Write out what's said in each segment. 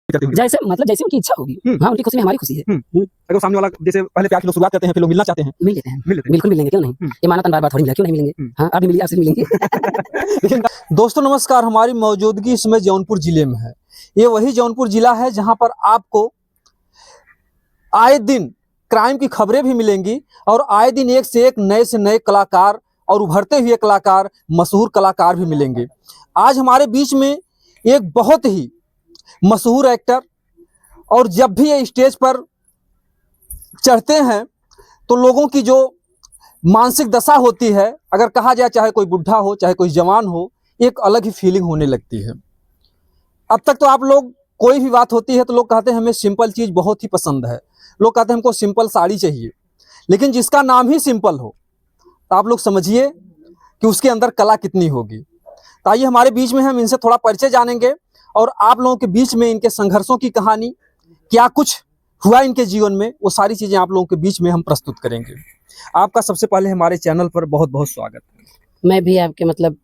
जैसे मतलब जैसे उनकी इच्छा होगी। हाँ, उनकी खुशी में हमारी खुशी है। अगर सामने वाला जैसे पहले प्यार की लोग शुरुआत करते हैं, फिर लोग मिलना चाहते हैं, मिल लेते हैं, बिल्कुल मिलेंगे, क्यों नहीं। ये माना तन बार-बार थोड़ी मिला, क्यों नहीं मिलेंगे। हाँ, आप भी मिलिए, आपसे भी मिलेंगे। लेकिन दोस्तों नमस्कार, हमारी मौजूदगी इस समय जौनपुर जिले में है। ये वही जौनपुर जिला है जहां पर आपको आए दिन क्राइम की खबरें भी मिलेंगी और आए दिन एक से नए कलाकार और उभरते हुए कलाकार, मशहूर कलाकार भी मिलेंगे। आज हमारे बीच में एक बहुत ही मशहूर एक्टर, और जब भी ये स्टेज पर चढ़ते हैं तो लोगों की जो मानसिक दशा होती है, अगर कहा जाए चाहे कोई बुढ़ा हो चाहे कोई जवान हो, एक अलग ही फीलिंग होने लगती है। अब तक तो आप लोग कोई भी बात होती है तो लोग कहते हैं हमें सिंपल चीज़ बहुत ही पसंद है, लोग कहते हैं हमको सिंपल साड़ी चाहिए, लेकिन जिसका नाम ही सिंपल हो तो आप लोग समझिए कि उसके अंदर कला कितनी होगी। तो आइए हमारे बीच में हम इनसे थोड़ा परिचय जानेंगे और आप लोगों के बीच में इनके संघर्षों की कहानी, क्या कुछ हुआ इनके जीवन में, वो सारी चीज़ें आप लोगों के बीच में हम प्रस्तुत करेंगे। आपका सबसे पहले हमारे चैनल पर बहुत बहुत स्वागत है। मैं भी आपके मतलब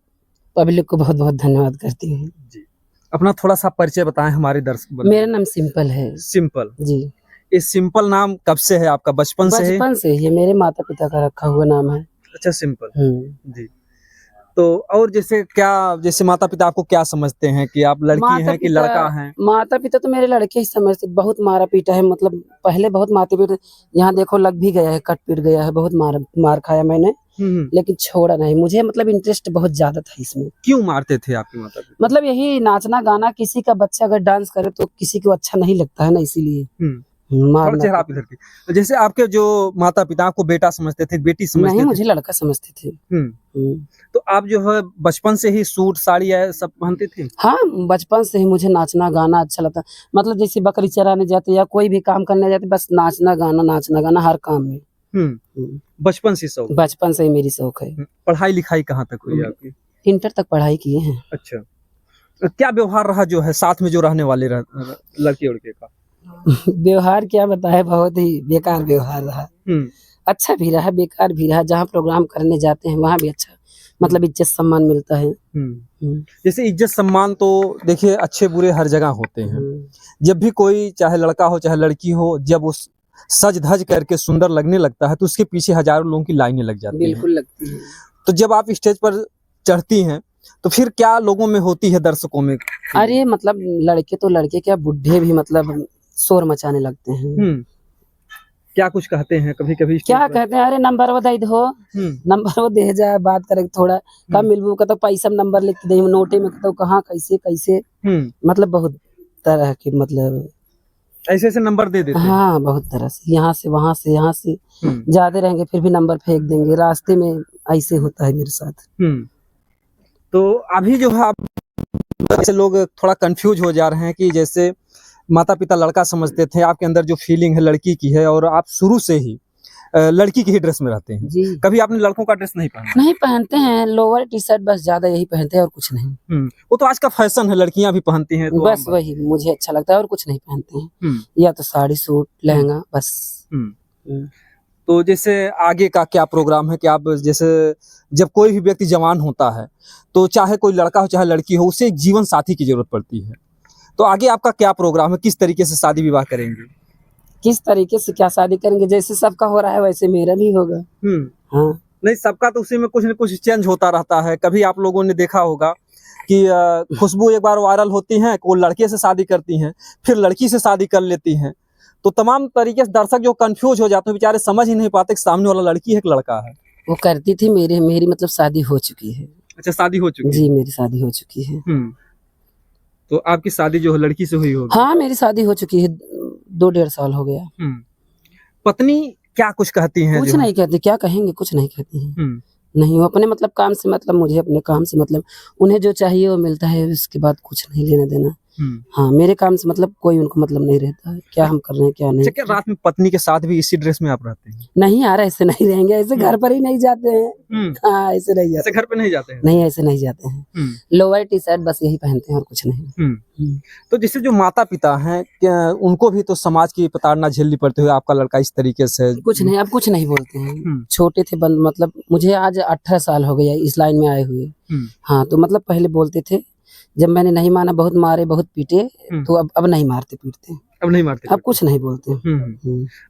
पब्लिक को बहुत बहुत धन्यवाद करती हूँ जी, अपना थोड़ा सा परिचय बताएं हमारे दर्शक। मेरा नाम सिंपल है। सिंपल जी। ये सिंपल नाम कब से है आपका? बचपन से है? बचपन से ही मेरे माता पिता का रखा हुआ नाम है। अच्छा, सिंपल। जी। तो और जैसे माता पिता आपको क्या समझते हैं कि आप लड़की हैं कि लड़का हैं? माता पिता तो मेरे लड़के ही समझते। बहुत मारा पीटा है, मतलब पहले बहुत मारते पीटे, यहाँ देखो लग भी गया है, कट पीट गया है, बहुत मार खाया मैंने, लेकिन छोड़ा नहीं। मुझे मतलब इंटरेस्ट बहुत ज्यादा था इसमें। क्यों मारते थे आपके माता पिता? मतलब यही नाचना गाना, किसी का बच्चा अगर डांस करे तो किसी को अच्छा नहीं लगता है ना, इसीलिए मारना। चेहरा पे करके। तो जैसे आपके जो माता पिता आपको बेटा समझते थे, बेटी समझते थे? नहीं, मुझे लड़का समझते थे। तो आप जो है बचपन से ही सूट साड़ी सब पहनते थे? हाँ, बचपन से ही मुझे नाचना गाना अच्छा लगता। मतलब जैसे बकरी चराने जाते या कोई भी काम करने जाते, बस नाचना गाना हर काम में। बचपन से शौक? बचपन से ही मेरी शौक है। पढ़ाई लिखाई कहाँ तक हुई आपकी? इंटर तक पढ़ाई किए हैं। अच्छा, क्या व्यवहार रहा जो है साथ में जो रहने वाले लड़के उड़के का? व्यवहार क्या बताए, बहुत ही बेकार व्यवहार रहा। अच्छा भी रहा, बेकार भी रहा। जहाँ प्रोग्राम करने जाते हैं वहाँ भी अच्छा मतलब इज्जत सम्मान मिलता है। जैसे इज्जत सम्मान तो देखिए अच्छे बुरे हर जगह होते हैं। जब भी कोई चाहे लड़का हो चाहे लड़की हो, जब उस सज धज करके सुंदर लगने लगता है तो उसके पीछे हजारों लोगों की लाइनें लग जाती हैं। बिल्कुल लगती है। तो जब आप स्टेज पर चढ़ती हैं तो फिर क्या लोगों में होती है, दर्शकों में? अरे मतलब लड़के तो लड़के क्या, बुढ़े भी मतलब शोर मचाने लगते हैं। क्या कुछ कहते हैं कभी कभी? क्या कहते हैं, अरे नंबर वो दे दो, नंबर वो दे जा, बात करे थोड़ा कम मिलबू का तो पैसा नंबर लिख दे नोटे में, तो कहाँ कैसे कैसे, मतलब बहुत तरह के मतलब ऐसे नंबर दे देते हैं। हाँ, बहुत तरह से, यहाँ से वहाँ से यहाँ से जाते रहेंगे फिर भी नंबर फेंक देंगे रास्ते में। ऐसे होता है मेरे साथ। तो अभी जो है ऐसे लोग थोड़ा कंफ्यूज हो जा रहे हैं कि जैसे माता पिता लड़का समझते थे, आपके अंदर जो फीलिंग है लड़की की है और आप शुरू से ही लड़की की ही ड्रेस में रहते हैं। जी। कभी आपने लड़कों का ड्रेस नहीं पहना? नहीं पहनते हैं, लोअर टी शर्ट बस, ज्यादा यही पहनते हैं और कुछ नहीं। वो तो आज का फैशन है, लड़कियां भी पहनती हैं तो बस वही मुझे अच्छा लगता है और कुछ नहीं पहनते हैं। या तो साड़ी सूट लहंगा बस। तो जैसे आगे का क्या प्रोग्राम है कि आप जैसे जब कोई भी व्यक्ति जवान होता है तो चाहे कोई लड़का हो चाहे लड़की हो, उसे एक जीवन साथी की जरूरत पड़ती है, तो आगे आपका क्या प्रोग्राम है? किस तरीके से शादी विवाह करेंगे? किस तरीके से क्या शादी करेंगे, जैसे सबका हो रहा है वैसे मेरा भी होगा। हाँ। नहीं, सबका तो उसी में कुछ न कुछ चेंज होता रहता है। कभी आप लोगों ने देखा होगा कि खुशबू एक बार वायरल होती हैं, वो लड़के से शादी करती हैं, फिर लड़की से शादी कर लेती हैं, तो तमाम तरीके से दर्शक जो कंफ्यूज हो जाते हैं, बेचारे समझ ही नहीं पाते कि सामने वाला लड़की है कि लड़का है। वो करती थी, मेरी मतलब शादी हो चुकी है। अच्छा, शादी हो चुकी है? जी, मेरी शादी हो चुकी है। तो आपकी शादी जो है लड़की से हुई होगी? हाँ, मेरी शादी हो चुकी है, 2-1.5 साल हो गया। पत्नी क्या कुछ कहती हैं? कुछ नहीं कहती, क्या कहेंगे, कुछ नहीं कहती हैं। नहीं, वो अपने मतलब काम से मतलब, मुझे अपने काम से मतलब, उन्हें जो चाहिए वो मिलता है, उसके बाद कुछ नहीं लेना देना। हाँ, मेरे काम से मतलब कोई उनको मतलब नहीं रहता है, क्या हम कर रहे हैं क्या नहीं। क्या रात में पत्नी के साथ भी इसी ड्रेस में आप रहते हैं? नहीं यार, ऐसे नहीं रहेंगे, ऐसे घर पर ही नहीं जाते हैं। हाँ, ऐसे नहीं जाते। घर पे नहीं जाते हैं? नहीं, ऐसे नहीं जाते हैं। लोअर टी शर्ट बस यही पहनते हैं और कुछ नहीं। तो जैसे जो माता पिता हैं, क्या उनको भी तो समाज की प्रताड़ना झेलनी पड़ती है? आपका लड़का इस तरीके से कुछ नहीं, अब कुछ नहीं बोलते हैं। छोटे थे मतलब मुझे आज 18 साल हो गया इस लाइन में आए हुए। हाँ, तो मतलब पहले बोलते थे जब मैंने नहीं माना, बहुत मारे बहुत पीटे, तो अब नहीं मारते पीटते, अब नहीं मारते, अब कुछ नहीं बोलते।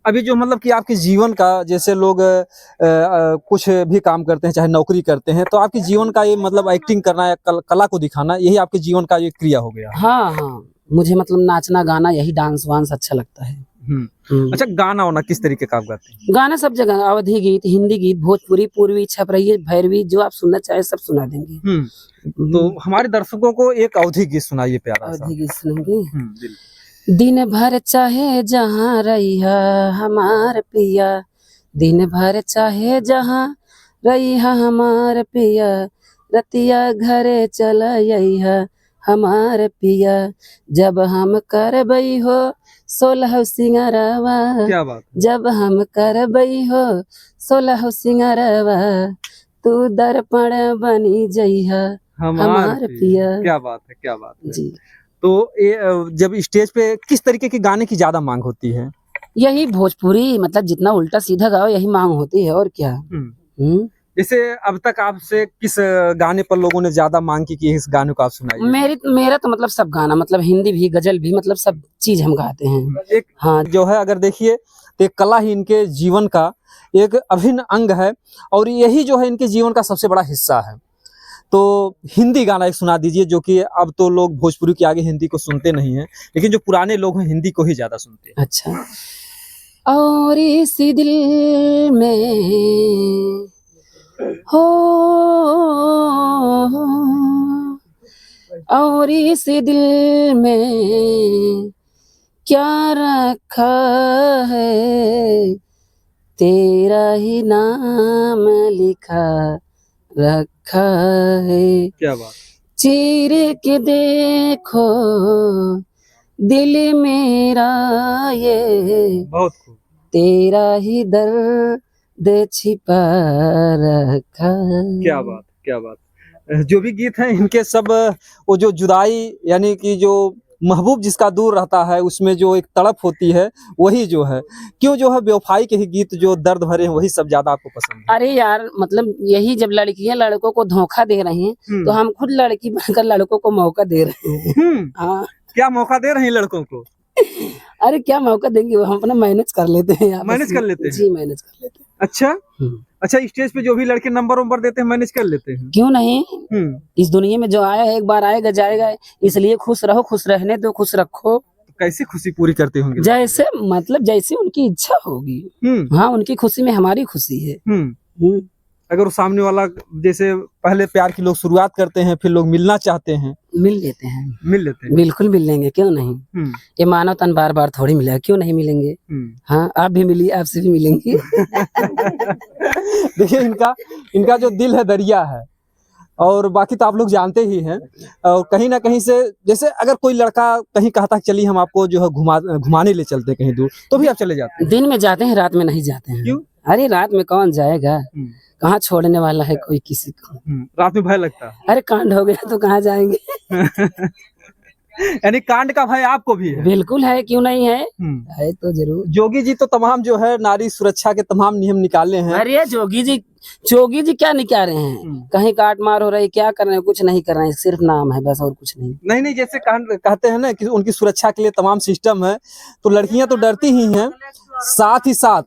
अभी जो मतलब कि आपके जीवन का, जैसे लोग कुछ भी काम करते हैं, चाहे नौकरी करते हैं, तो आपके जीवन का ये मतलब एक्टिंग करना या कला को दिखाना, यही आपके जीवन का ये क्रिया हो गया। हाँ हाँ, मुझे मतलब नाचना गाना, यही डांस वांस अच्छा लगता है। अच्छा, गाना वाना किस तरीके का आप गाते हैं? गाना सब जगह, अवधी गीत, हिंदी गीत, भोजपुरी, पूर्वी, छपरई, भैरवी, जो आप सुनना चाहे सब सुना देंगे। तो हमारे दर्शकों को एक अवधी गीत सुनाइए प्यारा सा। अवधी गीत सुनेंगे। दिन भर चाहे जहाँ रहिया हमार पिया, दिन भर चाहे जहाँ रहिया हमार पिया, रतिया घरे चल अइहा हमार पिया, जब हम करबई हो 16 सिंगारवा, क्या बात है। जब हम करबई हो 16 सिंगारवा, तू दर्पण बनी जइहा हमार पिया। क्या बात है, क्या बात है जी। तो जब स्टेज पे किस तरीके के गाने की ज्यादा मांग होती है? यही भोजपुरी, मतलब जितना उल्टा सीधा गाओ यही मांग होती है, और क्या। जैसे अब तक आपसे किस गाने पर लोगों ने ज्यादा मांग की कि इस गाने को आप सुनाइए? मेरा तो मतलब सब गाना, मतलब हिंदी भी, गजल भी, मतलब सब चीज हम गाते हैं। एक हाँ जो है, अगर देखिए तो एक कला ही इनके जीवन का एक अभिन्न अंग है, और यही जो है इनके जीवन का सबसे बड़ा हिस्सा है। तो हिंदी गाना एक सुना दीजिए, जो कि अब तो लोग भोजपुरी के आगे हिंदी को सुनते नहीं हैं, लेकिन जो पुराने लोग हैं हिंदी को ही ज्यादा सुनते हैं। अच्छा। और इस दिल में हो, और इस दिल में क्या रखा है, तेरा ही नाम लिखा रखा है। क्या बात। चीर के देखो दिल मेरा ये, बहुत खूब। तेरा ही दर्द छिपा रखा। क्या बात, क्या बात। जो भी गीत हैं इनके सब, वो जो जुदाई यानी कि जो महबूब जिसका दूर रहता है, उसमें जो एक तड़प होती है, वही जो है, क्यों जो है बेवफाई के ही गीत जो दर्द भरे हैं वही सब ज्यादा आपको पसंद है? अरे यार, मतलब यही, जब लड़कियां लड़कों को धोखा दे रही हैं, तो हम खुद लड़की बनकर लड़कों को मौका दे रहे हैं। हाँ। क्या मौका दे रहे हैं लड़कों को? अरे क्या मौका देंगे, वो हम अपना मैनेज कर लेते हैं। मैनेज कर लेते हैं? जी, मैनेज कर लेते हैं। अच्छा। अच्छा, स्टेज पे जो भी लड़के नंबर देते हैं मैनेज कर लेते हैं? क्यों नहीं। इस दुनिया में जो आया है एक बार आएगा जाएगा, इसलिए खुश रहो, खुश रहने दो, खुश रखो। तो कैसे खुशी पूरी करते होंगे? जैसे मतलब जैसी उनकी इच्छा होगी। हाँ, उनकी खुशी में हमारी खुशी है। अगर वो सामने वाला, जैसे पहले प्यार की लोग शुरुआत करते हैं, फिर लोग मिलना चाहते हैं, मिल लेते हैं। मिल लेते हैं? बिल्कुल मिल लेंगे, क्यों नहीं। ये मानव तन बार बार थोड़ी मिलेगा, क्यों नहीं मिलेंगे। हाँ, आप भी मिलिए, आपसे भी मिलेंगे। देखिए इनका जो दिल है दरिया है, और बाकी तो आप लोग जानते ही हैं। और कहीं ना कहीं से, जैसे अगर कोई लड़का कहीं कहता है चलिए हम आपको जो है घुमाने ले चलते कहीं दूर, तो भी आप चले जाते हैं? दिन में जाते हैं, रात में नहीं जाते हैं। क्यों? अरे रात में कौन जाएगा, कहाँ छोड़ने वाला है कोई किसी को। रात में भय लगता है? अरे कांड हो गया तो कहाँ जाएंगे। यानी कांड का भय आपको भी है? बिल्कुल है, क्यों नहीं है। है तो जरूर। जोगी जी तो तमाम जो है नारी सुरक्षा के तमाम नियम निकाले हैं। अरे जोगी जी क्या निकाल रहे हैं, कहीं काट मार हो रही, क्या कर रहे हैं, कुछ नहीं कर रहे हैं, सिर्फ नाम है बस, और कुछ नहीं। नहीं, जैसे कहते हैं ना कि उनकी सुरक्षा के लिए तमाम सिस्टम है, तो लड़कियां तो डरती ही हैं, साथ ही साथ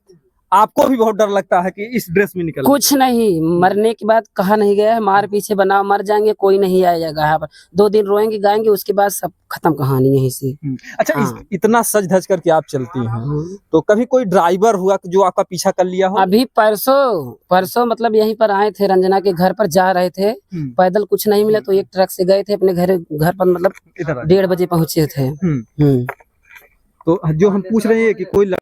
आपको भी बहुत डर लगता है कि इस ड्रेस में निकल। कुछ नहीं, मरने के बाद कहा नहीं गया है, मार पीछे बनाओ मर जाएंगे, कोई नहीं आएगा यहाँ पर, 2 दिन रोएंगे गाएंगे, उसके बाद सब खत्म कहानी यहीं से। अच्छा। हाँ। इतना सज धज करके आप चलती हैं, तो कभी कोई ड्राइवर हुआ जो आपका पीछा कर लिया हो? अभी परसों मतलब यहीं पर आए थे, रंजना के घर पर जा रहे थे, पैदल कुछ नहीं मिला, तो एक ट्रक से गए थे अपने घर पर, मतलब 1:30 बजे पहुंचे थे। तो जो हम पूछ रहे हैं कि कोई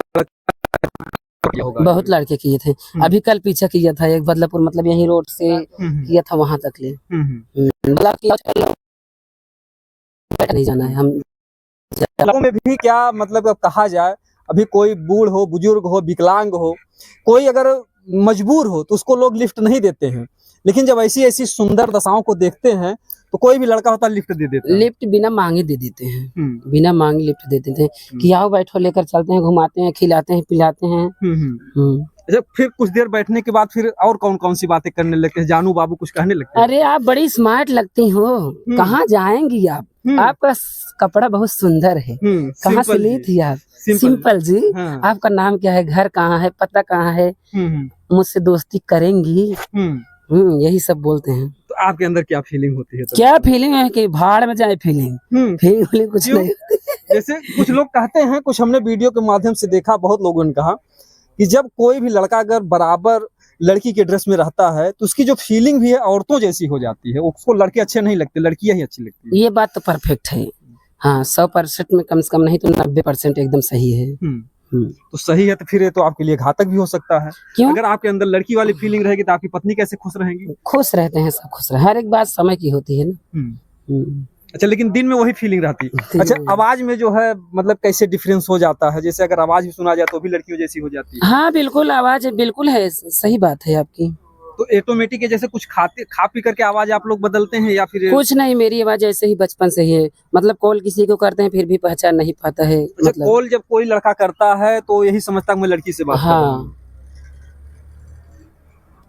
बहुत लड़के किए थे, अभी कल पीछा किया था एक बदलापुर, मतलब यही रोड से किया था, वहां तक ले। नहीं जाना है हम में भी, क्या मतलब अब कहा जाए, अभी कोई बूढ़ हो, बुजुर्ग हो, विकलांग हो, कोई अगर मजबूर हो तो उसको लोग लिफ्ट नहीं देते हैं, लेकिन जब ऐसी सुंदर दशाओं को देखते हैं तो कोई भी लड़का होता है लिफ्ट दे देता है। लिफ्ट बिना मांगे दे देते हैं, बिना मांगे लिफ्ट दे देते हैं कि आओ बैठो, लेकर चलते हैं, घुमाते हैं, खिलाते हैं, पिलाते हैं। अच्छा, फिर कुछ देर बैठने के बाद फिर और कौन कौन सी बातें करने लगते हैं? जानू बाबू कुछ कहने लगते हैं? अरे आप बड़ी स्मार्ट लगती हो, कहाँ जाएंगी आप? आपका कपड़ा बहुत सुंदर है, कहाँ से ली थी आप? सिंपल जी। हाँ। आपका नाम क्या है, घर कहाँ है, पता कहाँ है, मुझसे दोस्ती करेंगी? यही सब बोलते हैं। तो आपके अंदर क्या फीलिंग होती है? क्या फीलिंग है कि भाड़ में जाए फीलिंग, फीलिंग कुछ क्यों? नहीं। जैसे कुछ लोग कहते हैं, कुछ हमने वीडियो के माध्यम से देखा, बहुत लोगों ने कहा कि जब कोई भी लड़का अगर बराबर लड़की के ड्रेस में रहता है तो उसकी जो फीलिंग भी है औरतों जैसी हो जाती है, उसको लड़के अच्छे नहीं लगते, लड़कियां ही अच्छी लगती है। ये बात तो परफेक्ट है। हाँ, 100% में कम से कम नहीं तो 90% एकदम सही है। तो सही है, तो फिर ये तो आपके लिए घातक भी हो सकता है। क्यों? अगर आपके अंदर लड़की वाली फीलिंग रहेगी तो आपकी पत्नी कैसे खुश रहेंगी? खुश रहते हैं, सब खुश रहे, हर एक बात समय की होती है ना। अच्छा, लेकिन दिन में वही फीलिंग रहती है। अच्छा, आवाज में जो है मतलब कैसे डिफरेंस हो जाता है? जैसे अगर आवाज भी सुना जाए तो भी लड़कियों जैसी हो जाती है। हाँ बिल्कुल, आवाज बिल्कुल है, सही बात है आपकी। तो ऑटोमेटिक है, जैसे कुछ खा पी करके आवाज आप लोग बदलते हैं या फिर? कुछ नहीं, मेरी आवाज ऐसे ही बचपन से ही है, मतलब कॉल किसी को करते हैं फिर भी पहचान नहीं पाता है। अच्छा, मतलब कॉल जब कोई लड़का करता है तो यही समझता मैं लड़की से बात कर रहा हूं। हाँ।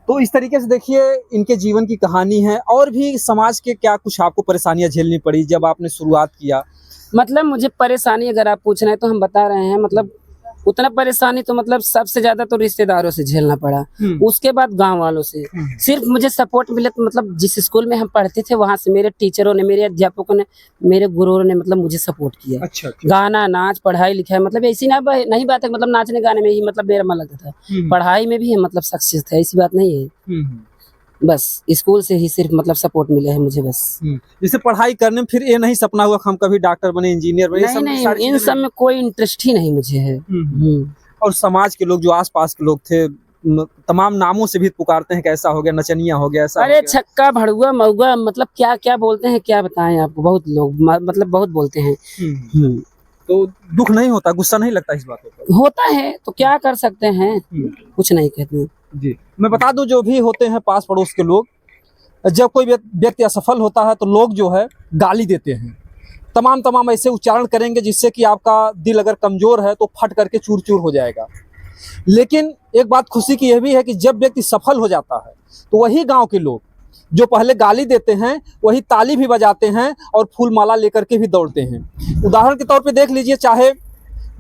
तो इस तरीके से देखिए, इनके जीवन की कहानी है। और भी समाज के क्या कुछ आपको परेशानियां झेलनी पड़ी जब आपने शुरुआत किया? मतलब मुझे परेशानी अगर आप पूछ रहे हैं तो हम बता रहे हैं, मतलब उतना परेशानी तो मतलब सबसे ज्यादा तो रिश्तेदारों से झेलना पड़ा, उसके बाद गांव वालों से। सिर्फ मुझे सपोर्ट मिला तो मतलब जिस स्कूल में हम पढ़ते थे वहां से मेरे टीचरों ने, मेरे अध्यापकों ने, मेरे गुरुओं ने मतलब मुझे सपोर्ट किया। अच्छा। गाना, नाच, पढ़ाई लिखाई, मतलब ऐसी नहीं बात है, मतलब नाचने गाने में ही मतलब मेरा मन लगता था, पढ़ाई में भी मतलब सक्सेस था, ऐसी बात नहीं है। बस स्कूल से ही सिर्फ मतलब सपोर्ट मिला है मुझे बस। जैसे पढ़ाई करने में फिर ये नहीं सपना हुआ हम कभी डॉक्टर बने, इंजीनियर बने? नहीं, इन सब में कोई इंटरेस्ट ही नहीं मुझे है। और समाज के लोग, जो आसपास के लोग थे, तमाम नामों से भी पुकारते हैं, कैसा हो गया, नचनिया हो गया, ऐसा? अरे छक्का, भड़ुआ, मऊगा, मतलब क्या क्या बोलते हैं, क्या बताएं आपको, बहुत लोग मतलब बहुत बोलते हैं। तो दुख नहीं होता, गुस्सा नहीं लगता इस बातों पर? होता है, तो क्या कर सकते हैं, कुछ नहीं कहते जी। मैं बता दूं, जो भी होते हैं पास पड़ोस के लोग, जब कोई व्यक्ति असफल होता है तो लोग जो है गाली देते हैं, तमाम ऐसे उच्चारण करेंगे जिससे कि आपका दिल अगर कमजोर है तो फट करके चूर चूर हो जाएगा। लेकिन एक बात खुशी की यह भी है कि जब व्यक्ति सफल हो जाता है तो वही गांव के लोग जो पहले गाली देते हैं वही ताली भी बजाते हैं और फूल माला लेकर के भी दौड़ते हैं। उदाहरण के तौर पे देख लीजिए, चाहे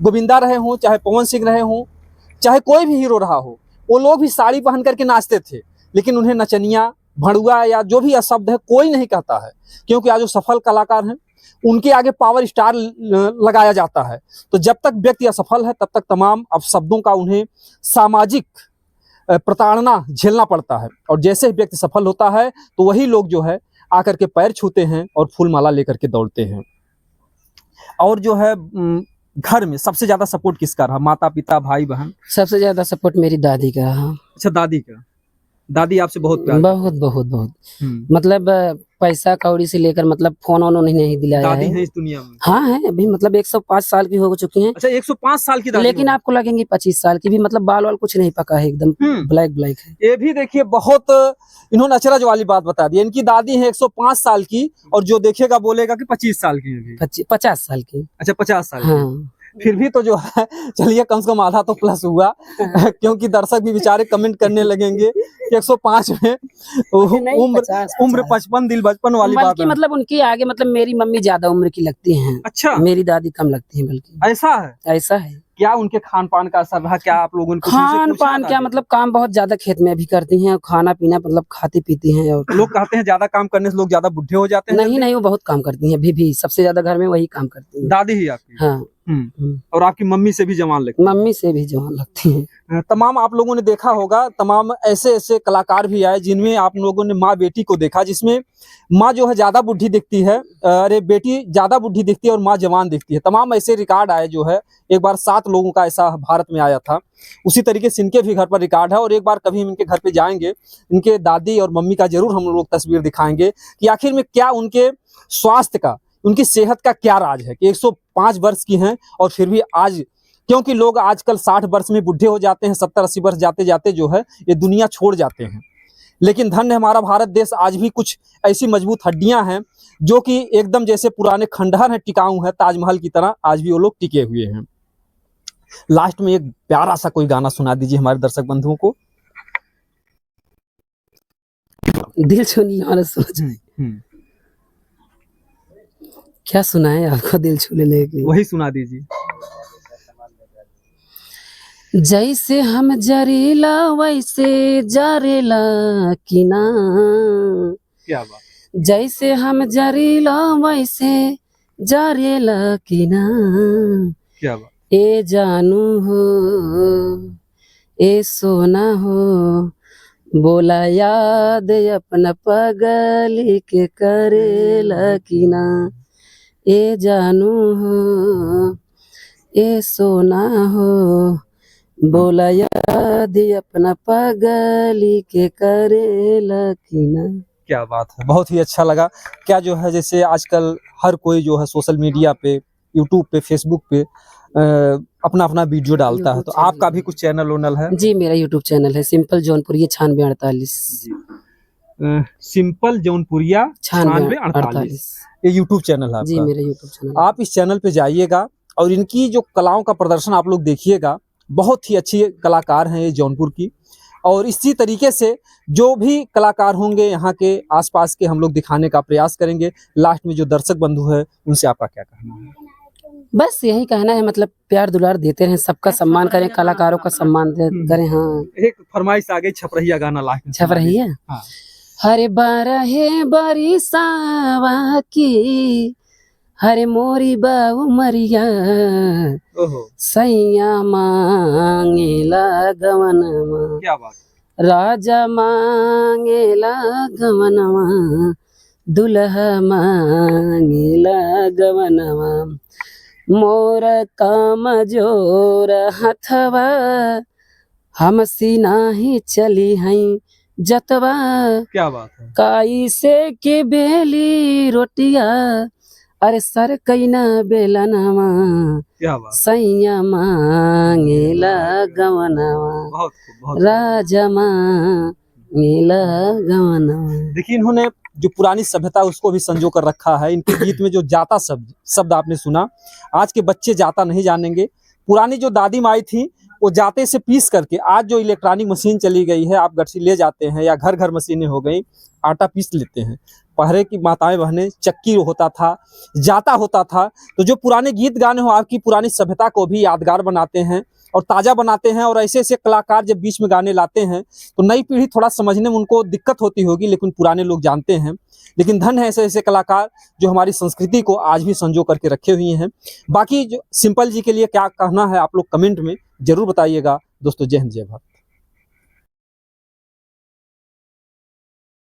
गोविंदा रहे हों, चाहे पवन सिंह रहे हों, चाहे कोई भी हीरो रहा हो, वो लोग भी साड़ी पहन करके नाचते थे, लेकिन उन्हें नचनिया, भड़ुआ या जो भी शब्द है कोई नहीं कहता है, क्योंकि आज जो सफल कलाकार हैं उनके आगे पावर स्टार लगाया जाता है। तो जब तक व्यक्ति असफल है तब तक तमाम अपशब्दों का उन्हें सामाजिक प्रताड़ना झेलना पड़ता है, और जैसे ही व्यक्ति सफल होता है तो वही लोग जो है आकर के पैर छूते हैं और फूल माला लेकर के दौड़ते हैं। और जो है घर में सबसे ज्यादा सपोर्ट किसका रहा? माता पिता, भाई बहन? सबसे ज्यादा सपोर्ट मेरी दादी का रहा। अच्छा, दादी का? दादी आपसे बहुत प्यार? बहुत बहुत बहुत, मतलब पैसा कौड़ी से लेकर मतलब फोन उन्होंने नहीं दिलाया दादी है। है इस दुनिया में? हाँ है, अभी मतलब 105 साल की हो चुकी हैं। अच्छा, 105 साल की दादी? लेकिन आपको लगेंगी 25 साल की भी, मतलब बाल वाल कुछ नहीं पका है, एकदम ब्लैक ब्लैक है। ये भी देखिए, बहुत इन्होंने अचरज वाली बात बता दी। इनकी दादी है 105 साल की और जो देखेगा बोलेगा कि 25 साल की है। 50 साल की। अच्छा, 50 साल हाँ। की। फिर भी तो जो है, चलिए कम से कम आधा तो प्लस हुआ, क्योंकि दर्शक भी बेचारे कमेंट करने लगेंगे कि 105 में उम्र 55 दिल बचपन वाली बात है। मतलब उनकी आगे मतलब मेरी मम्मी ज्यादा उम्र की लगती हैं। अच्छा, मेरी दादी कम लगती है, बल्कि ऐसा है? ऐसा है। क्या उनके खान पान का असर रहा? क्या आप लोगों ने खान पान क्या, मतलब काम बहुत ज्यादा खेत में भी करती हैं, खाना पीना मतलब खाती पीती हैं। और लोग कहते हैं ज्यादा काम करने से लोग ज्यादा बुढ़े हो जाते हैं। नहीं, वो बहुत काम करती हैं, अभी भी सबसे ज्यादा घर में वही काम करती हैं। दादी ही आपकी? हाँ। और आपकी मम्मी से भी जवान लगती है? मम्मी से भी जवान लगती है। तमाम आप लोगों ने देखा होगा, तमाम ऐसे ऐसे कलाकार भी आए जिनमें आप लोगों ने माँ बेटी को देखा, जिसमें माँ जो है ज्यादा बुढ़ी दिखती है, अरे बेटी ज्यादा बुढ़ी दिखती है और माँ जवान दिखती है। तमाम ऐसे रिकॉर्ड आए जो है, एक बार 7 लोगों का ऐसा भारत में आया था। उसी तरीके से इनके भी घर पर रिकॉर्ड है, और एक बार कभी हम इनके घर पे जाएंगे, इनके दादी और मम्मी का जरूर हम लोग तस्वीर दिखाएंगे कि आखिर में क्या उनके स्वास्थ्य का, उनकी सेहत का क्या राज है कि 105 वर्ष की हैं और फिर भी आज, क्योंकि लोग आजकल 60 वर्ष में बुढ़े हो जाते हैं, 70-80 वर्ष जाते जाते जो है ये दुनिया छोड़ जाते हैं। लेकिन धन्य हमारा भारत देश, आज भी कुछ ऐसी मजबूत हड्डियां हैं जो कि एकदम जैसे पुराने खंडहर हैं, टिकाऊ है, ताजमहल की तरह आज भी वो लोग टिके हुए हैं। लास्ट में एक प्यारा सा कोई गाना सुना दीजिए हमारे दर्शक बंधुओं को। दिल छूने वाला सोच क्या सुनाए आपको, दिल छू लेने के लिए? वही सुना दीजिए। जैसे हम जरीला वैसे जारेला कि ना, क्या बात, जैसे हम जरीला वैसे जारेला कि ना, क्या बात, ए जानू हो ए सोना हो, बोला याद अपना पगली के करेला कि ना, ए जानू हो ए सोना हो, बोला याद अपना पगली के करेला कि ना। क्या बात है, बहुत ही अच्छा लगा। क्या जो है जैसे आजकल हर कोई जो है सोशल मीडिया पे, यूट्यूब पे, फेसबुक पे अपना अपना वीडियो डालता है, तो आपका भी कुछ चैनल वोनल है? जी, मेरा यूट्यूब चैनल है सिंपल जौनपुरिया 9648। सिंपल जौनपुरिया 9648 ये यूट्यूब चैनल है जी, आपका? मेरा यूट्यूब चैनल। आप इस चैनल पे जाइएगा और इनकी जो कलाओं का प्रदर्शन आप लोग देखिएगा। बहुत ही अच्छी कलाकार हैं ये जौनपुर की, और इसी तरीके से जो भी कलाकार होंगे यहाँ के आसपास के हम लोग दिखाने का प्रयास करेंगे। लास्ट में जो दर्शक बंधु है उनसे आपका क्या कहना है? बस यही कहना है, मतलब प्यार दुलार देते रहें, सबका सम्मान करें, कलाकारों का सम्मान करें। हाँ, एक फरमाइश आ गई छपरहिया गाना लास्ट में छप रही है। हाँ। हरे बारहे बरिसावा की, हरे मोरी बाऊ मरिया, ओहो, सैया मांगेला गवनमा, क्या बात, राजा मांगेला गवनमा, दुल्हा मांगेला गवनमा, मोर काम जोर हथवा, हमसी नाही चली हई जतवा, क्या बात है, काई से के बेली रोटिया, अरे सर कैना बेलनवा, क्या बात, सैया मांगेला गवनवा, बहुत खूब, बहुत राजा मांगेला गवनवा। देखिए इन्होंने जो पुरानी सभ्यता उसको भी संजो कर रखा है। इनके गीत में जो जाता शब्द आपने सुना, आज के बच्चे जाता नहीं जानेंगे। पुरानी जो दादी माई थी वो जाते से पीस करके, आज जो इलेक्ट्रॉनिक मशीन चली गई है, आप गठरी ले जाते हैं या घर घर मशीनें हो गई, आटा पीस लेते हैं। पहले की माताएं बहनें चक्की होता था, जाता होता था। तो जो पुराने गीत गाने हो आपकी पुरानी सभ्यता को भी यादगार बनाते हैं और ताज़ा बनाते हैं। और ऐसे ऐसे कलाकार जब बीच में गाने लाते हैं तो नई पीढ़ी थोड़ा समझने में उनको दिक्कत होती होगी, लेकिन पुराने लोग जानते हैं। लेकिन धन है ऐसे ऐसे कलाकार जो हमारी संस्कृति को आज भी संजो करके रखे हुए हैं। बाकी जो सिंपल जी के लिए क्या कहना है आप लोग कमेंट में जरूर बताइएगा। दोस्तों, जय हिंद, जय भारत।